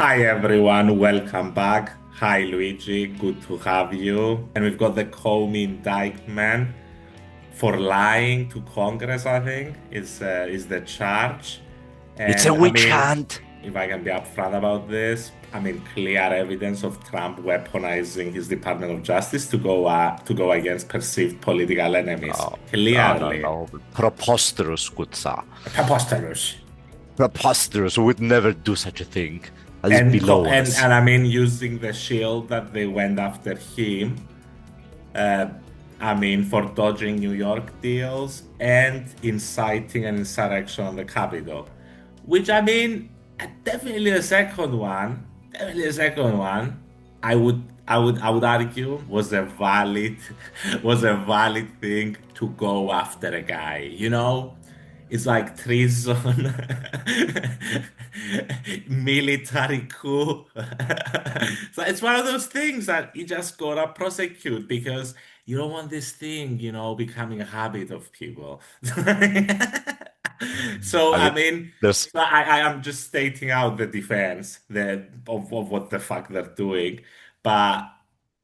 Hi everyone, welcome back. Hi Luigi, good to have you. And we've got the Comey indictment for lying to Congress, I think, is the charge. It's a And I witch mean, hunt. if I can be upfront about this, I mean, clear evidence of Trump weaponizing his Department of Justice to go against perceived political enemies. Oh, no, no, Clearly, no. Preposterous, good sir. preposterous. Preposterous. We would never do such a thing. That is And below and us. and I mean, using the shield that they went after him. Uh, I mean, for dodging New York deals and inciting an insurrection on the Capitol, which I mean, definitely the second one, definitely the second one, I would argue was a valid, was a valid thing to go after a guy. It's like treason, military coup. So it's one of those things that you just gotta prosecute because you don't want this thing, becoming a habit of people. So I I mean, mean, there's I am just stating out the defense of what the fuck they're doing. But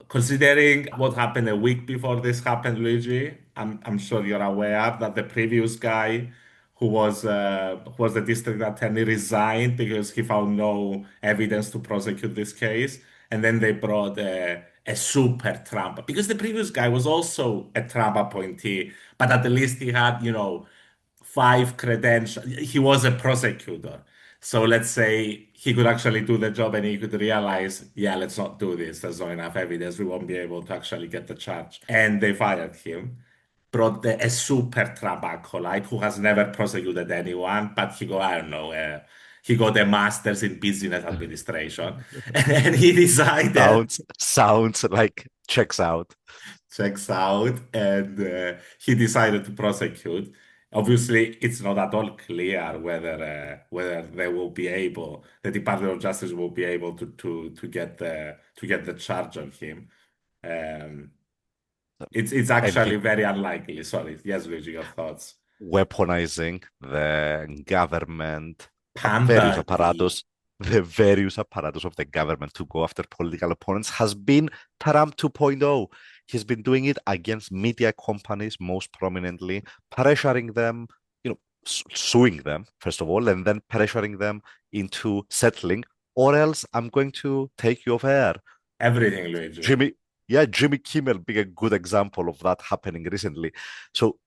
considering what happened a week before this happened, Luigi, I'm sure you're aware that the previous guy who was the district attorney resigned because he found no evidence to prosecute this case. And then they brought a super Trump because the previous guy was also a Trump appointee, but at least he had, five credentials. He was a prosecutor. So let's say he could actually do the job and he could realize, yeah, let's not do this. There's not enough evidence. We won't be able to actually get the charge. And they fired him. Brought a super Trump acolyte who has never prosecuted anyone, but I don't know, he got a master's in business administration. And he decided, sounds like checks out. checks out, and he decided to prosecute. Obviously, it's not at all clear whether they will be able, the Department of Justice will be able to get the charge on him. Um, it's actually Anything very unlikely. Sorry, yes, Luigi, your thoughts. weaponizing the government various Pamperty. apparatus, the various apparatus of the government to go after political opponents has been Trump 2.0. He's been doing it against media companies, most prominently, pressuring them, suing them, first of all, and then pressuring them into settling, or else I'm going to take you off air. Everything, Luigi. Jimmy, yeah, Jimmy Kimmel being a good example of that happening recently. So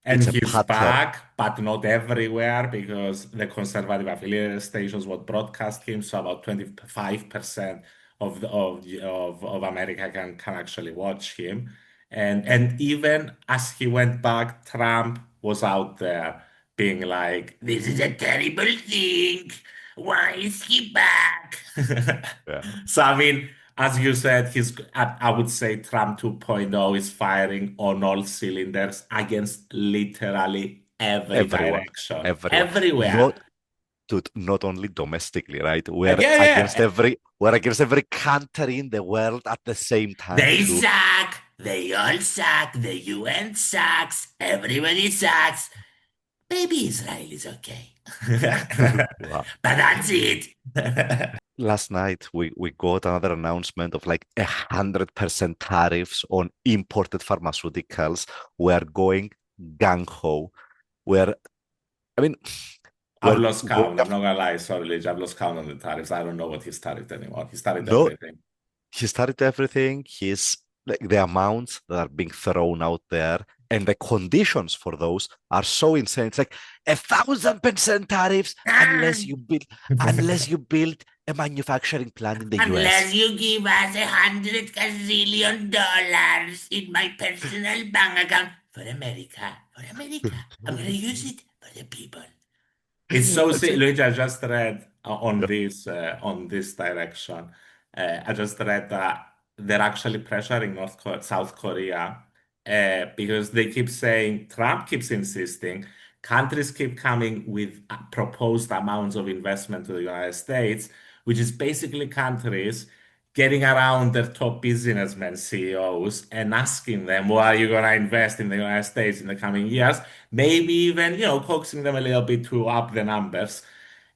And it's a he's pattern. back, but not everywhere because the conservative affiliated stations would broadcast him. So about 25% of America can actually watch him. And even as he went back, Trump was out there being like, "This is a terrible thing. Why is he back?" Yeah, So I mean, as you said, I would say Trump 2.0 is firing on all cylinders against literally every everyone, direction, everyone. everywhere. Not dude, not only domestically, right? Yeah, yeah. We're against every country in the world at the same time They too. suck. They all suck. The UN sucks. Everybody sucks. Maybe Israel is okay. Wow. But that's it. Last night we got another announcement of like 100% tariffs on imported pharmaceuticals. We're going gung ho. We're I mean I've we're lost going count. I'm not gonna lie. Sorry, Lidge. I've lost count on the tariffs. I don't know what he's tariffed anymore. He started no everything. he started everything. He's like the amounts that are being thrown out there and the conditions for those are so insane. It's like 1,000% tariffs Ah! unless you build a manufacturing plant in the US. Unless you give us 100 gazillion dollars in my personal bank account for America. For America. I'm gonna use it for the people. It's so It's sick. like, Luigi, I just read on this direction. I just read that they're actually pressuring South Korea because they keep saying Trump keeps insisting countries keep coming with proposed amounts of investment to the United States, which is basically countries getting around their top businessmen, CEOs, and asking them, "Well, are you going to invest in the United States in the coming years?" Maybe even, coaxing them a little bit to up the numbers.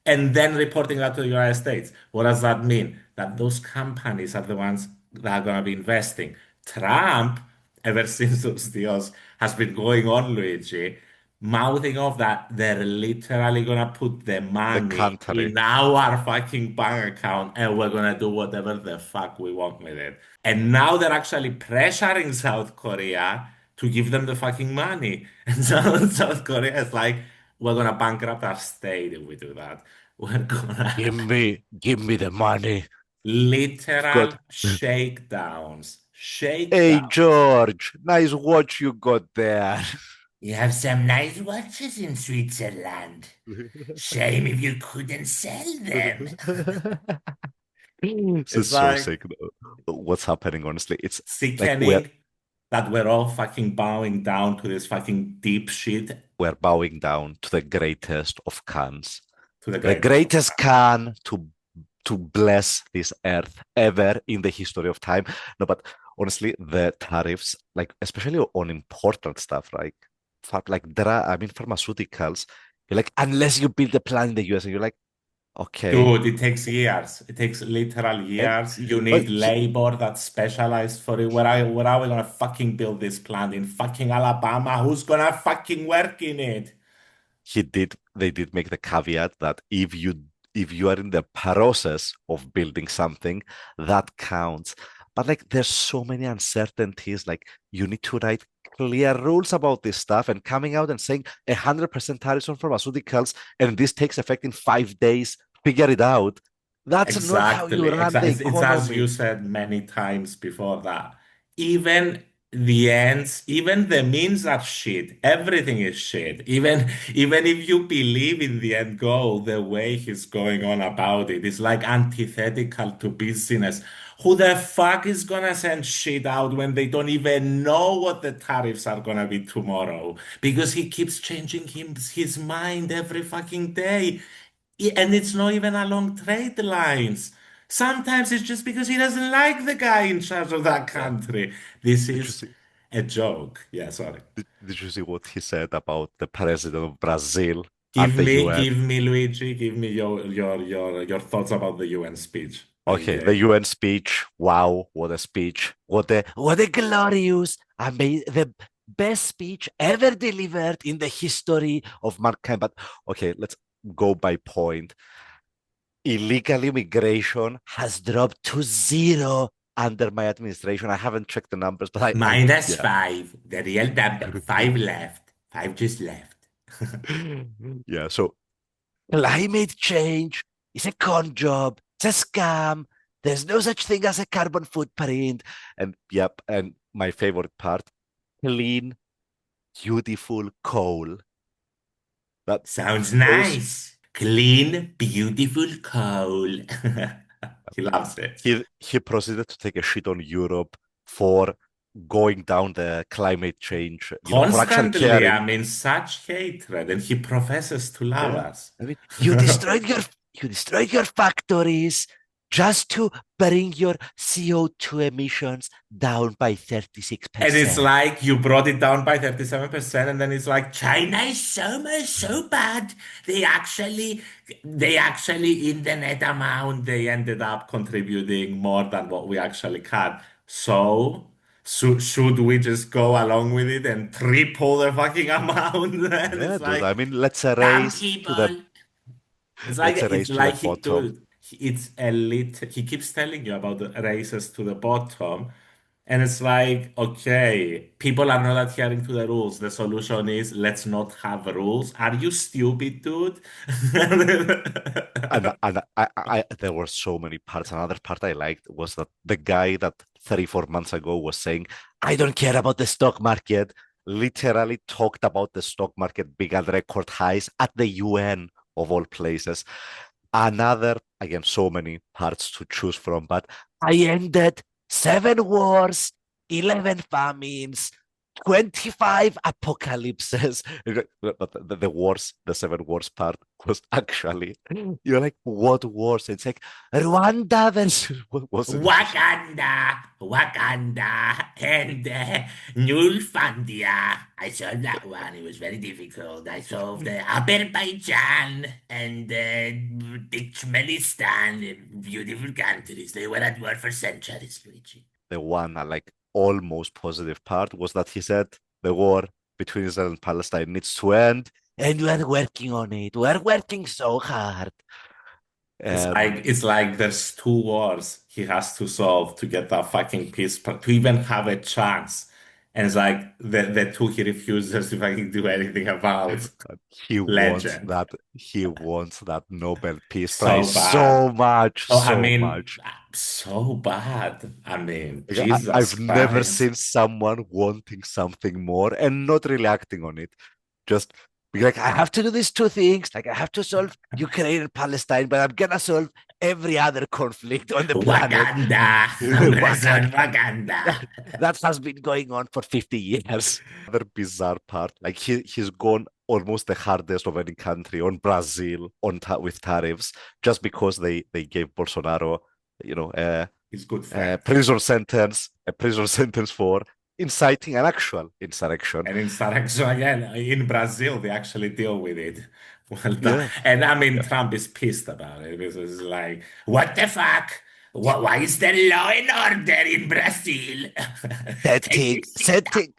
and then reporting that to the United States. What does that mean? That those companies are the ones that are going to be investing. Trump, ever since those deals, has been going on, Luigi, mouthing off that they're literally going to put the The money country. in our fucking bank account and we're going to do whatever the fuck we want with it. And now they're actually pressuring South Korea to give them the fucking money. And so South Korea is like, we're gonna bankrupt our state if we do that. We're gonna Give me the money. You've literal got. shakedowns. Hey Shakedown. George, nice watch you got there. You have some nice watches in Switzerland. Shame if you couldn't sell them. This is It's so like sick. What's happening, honestly? It's like sickening that we're all fucking bowing down to this fucking deep shit we're bowing down to the greatest of Khans, to the the greatest of greatest times. Khan to bless this earth ever in the history of time. No, but honestly, the tariffs, like especially on important stuff, like I mean, pharmaceuticals. You're like, unless you build a plant in the US, and you're like, okay. Dude, it takes years. It takes literal And years. You but need labor that's specialized for it. Where are we gonna fucking build this plant in fucking Alabama? Who's gonna fucking work in it? they did make the caveat that if you are in the process of building something, that counts. But like there's so many uncertainties, like you need to write clear rules about this stuff, and coming out and saying 100% tariffs on pharmaceuticals and this takes effect in 5 days, figure it out. That's not how you Exactly. run the It's as you economy. said many times before that. Even the ends, even the means are shit. Everything is shit. Even if you believe in the end goal, the way he's going on about it is like antithetical to business. Who the fuck is gonna send shit out when they don't even know what the tariffs are gonna be tomorrow? Because he keeps changing his mind every fucking day. And it's not even along trade lines. Sometimes it's just because he doesn't like the guy in charge of that Yeah. country. This Did you is see? a joke. Yeah, sorry. Did you see what he said about the president of Brazil Give at the me, UN? give me, Luigi, give me your thoughts about the UN speech. Okay, the Okay. UN speech. Wow, what a speech! What a glorious, the best speech ever delivered in the history of mankind. But okay, let's go by point. Illegal immigration has dropped to zero under my administration. I haven't checked the numbers, but I Minus yeah. five. The real number. Five left. Five just left. Yeah, so climate change is a con job. It's a scam. There's no such thing as a carbon footprint. And yep, and my favorite part, clean, beautiful coal. That Sounds those nice. Clean, beautiful coal. He loves it. he proceeded to take a shit on Europe for going down the climate change, for actually Constantly, caring. I mean, such hatred, and he professes to love Yeah. us. I mean, you destroyed your factories just to bring your CO2 emissions down by And it's 36%. like you brought it down by 37%, and then it's like China is so much so bad. They actually in the net amount they ended up contributing more than what we actually cut. Should we just go along with it and triple the fucking amount? And Yeah, it's dude. like, I mean, damn people. It's like let's it's erase to the like he bottom. dude, it's elite. He keeps telling you about the races to the bottom, and it's like, okay, people are not adhering to the rules. The solution is let's not have rules. Are you stupid, dude? And there were so many parts. Another part I liked was that the guy that 3, 4 months ago was saying, I don't care about the stock market, literally talked about the stock market being at record highs at the UN of all places. Another, again, so many parts to choose from, but I ended 7 wars, 11 famines, 25 apocalypses. But the seven worst part was actually, you're like, what wars? It's like Rwanda versus, what was it? Wakanda, Wakanda, and Nulfandia. I solved that one. It was very difficult. I solved Azerbaijan and Turkmenistan, beautiful countries. They were at war for centuries, Luigi. The one like almost positive part was that he said the war between Israel and Palestine needs to end, and we're working on it. We're working so hard. Um, It's like there's two wars he has to solve to get that fucking peace, to even have a chance. And it's like the two he refuses to fucking do anything about. Legend. he wants that Nobel Peace So Prize bad. so much, Oh, I so mean, much. so bad. I mean, Like, Jesus I've never Christ. seen someone wanting something more and not really acting on it. Just be like, I have to do these two things. Like, I have to solve Ukraine and Palestine, but I'm gonna solve every other conflict on the planet. Wakanda. I'm gonna Wakanda. send Wakanda. That has been going on for 50 years. Other bizarre part, like he's gone almost the hardest of any country on Brazil with tariffs just because they gave Bolsonaro, you know, He's good friend. a prison sentence for inciting an actual insurrection. And in Sarajevo again, in Brazil, they actually deal with it. Well done. Yeah. And I mean, Yeah. Trump is pissed about it because it's like, what the fuck? Why is there law and order in Brazil? Take Setting, this shit down. setting,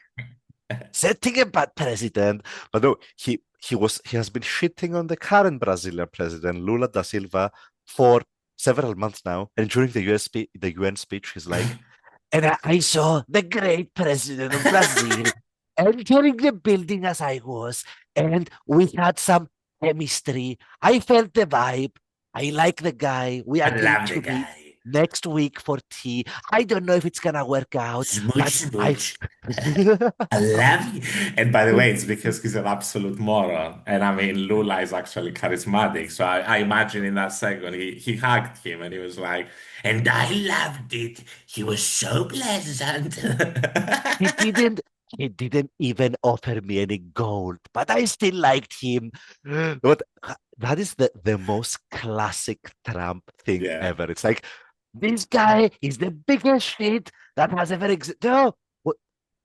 setting a bad president. But no, he has been shitting on the current Brazilian president, Lula da Silva, for several months now. And during the UN speech, he's like, and I saw the great president of Brazil entering the building as I was, and we had some chemistry. I felt the vibe. I like the guy. We I are going love the to meet guy. next week for tea. I don't know if it's gonna work out, Smooch, but I smooch. I love you. And by the way, it's because he's an absolute moron. And I mean, Lula is actually charismatic. So I imagine in that second, he hugged him and he was like, and I loved it. He was so pleasant. he didn't he didn't even offer me any gold, but I still liked him. But that is the most classic Trump thing Yeah. ever. It's like this guy is the biggest shit that has ever existed. No,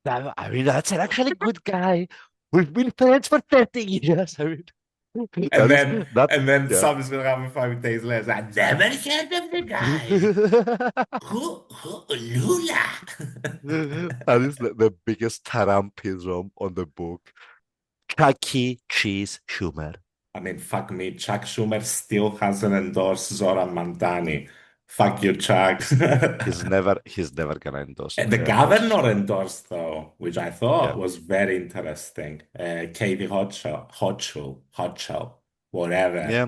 I mean that's an actually good guy. We've been friends for 30 years. I mean, And that is then that and then yeah. something's gonna happen 5 days later. I never heard of the guy. Who Lula? That is the biggest Trumpism on the book. Chucky Cheese Schumer. I mean, fuck me. Chuck Schumer still hasn't endorsed Zoran Mamdani. Fuck you, Chuck. He's never gonna And the endorse governor endorsed, though, which I thought yeah. was very interesting. Katie Hochul, whatever. Yeah.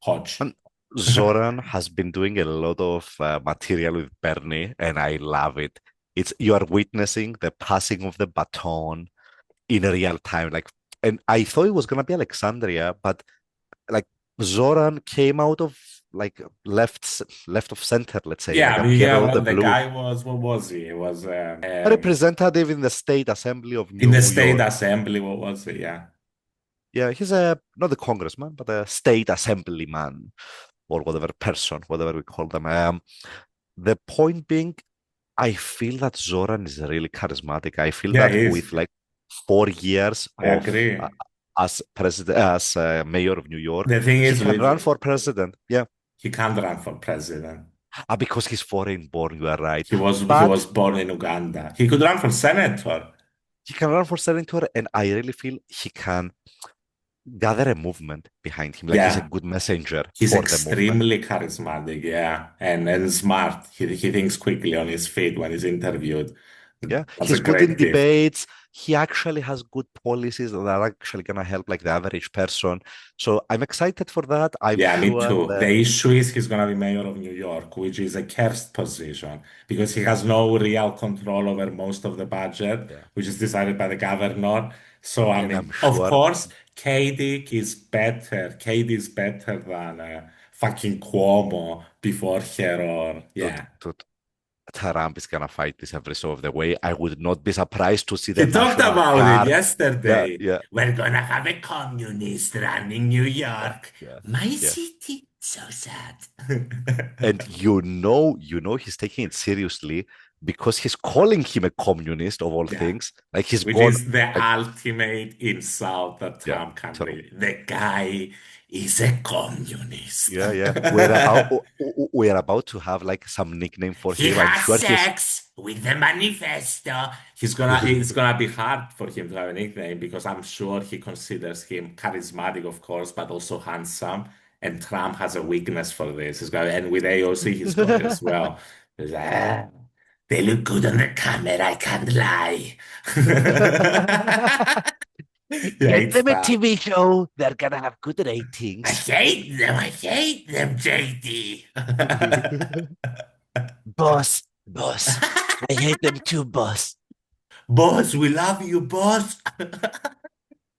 Hodge. And Zoran has been doing a lot of material with Bernie, and I love it. It's you are witnessing the passing of the baton in real time. Like, and I thought it was gonna be Alexandria, but like Zoran came out of like left of center, let's say, Yeah, like I mean, appeared yeah, out of well, the the blue. guy was, what was he? He was A representative in the state assembly of in the New state York. assembly, what was it? Yeah. Yeah, he's a not a congressman, but a state assemblyman or whatever person, whatever we call them. The point being, I feel that Zoran is really charismatic. I feel Yeah, that he is. with like 4 years I of agree. as president, as mayor of New York, The thing he is, can run Luigi, for president. Yeah, he can't run for president. because he's foreign born. You are right, He but was born in Uganda. He could run for senator. he can run for senator, and I really feel he can gather a movement behind him. Like he's a Yeah. good messenger He's for the movement. extremely charismatic, yeah, and smart. He thinks quickly on his feet when he's interviewed. Yeah, That's a he's good in great gift. debates. He actually has good policies that are actually gonna help like the average person. So I'm excited for that. I'm Yeah, me sure too. The that issue is he's going to be mayor of New York, which is a cursed position because he has no real control over most of the budget, yeah, which is decided by the governor. So, I and I'm mean, of sure course, Katie is better. Katie is better than fucking Cuomo before her, or dude, yeah. dude, Trump is gonna fight this every so of the way. I would not be surprised to see the He talked National about it Guard. Yeah, yesterday. yeah, We're gonna have a communist running New yeah, York. yeah, My yeah. city, so sad. And he's taking it seriously because he's calling him a communist of all Yeah, things. Like he's which gone, is the like, ultimate insult that yeah, Trump can Trump. really. The guy is a communist. Yeah, yeah. We're about to have like some nickname for He him. I'm has sure he's sex with the manifesto. It's gonna be hard for him to have a nickname because I'm sure he considers him charismatic, of course, but also handsome. And Trump has a weakness for this. And with AOC, he's got it as well. He's like, they look good on the camera, I can't lie. He Get hates them a that. TV show. They're gonna have good I ratings. hate them. I hate them, JD. Boss, I hate them too, boss. Boss, we love you, boss.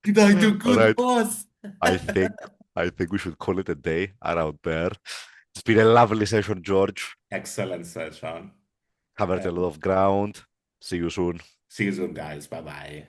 Did I do All good, right. boss? I think I think we should call it a day around there. It's been a lovely session, George. Excellent session. Covered a lot of ground. See you soon. See you soon, guys. Bye bye.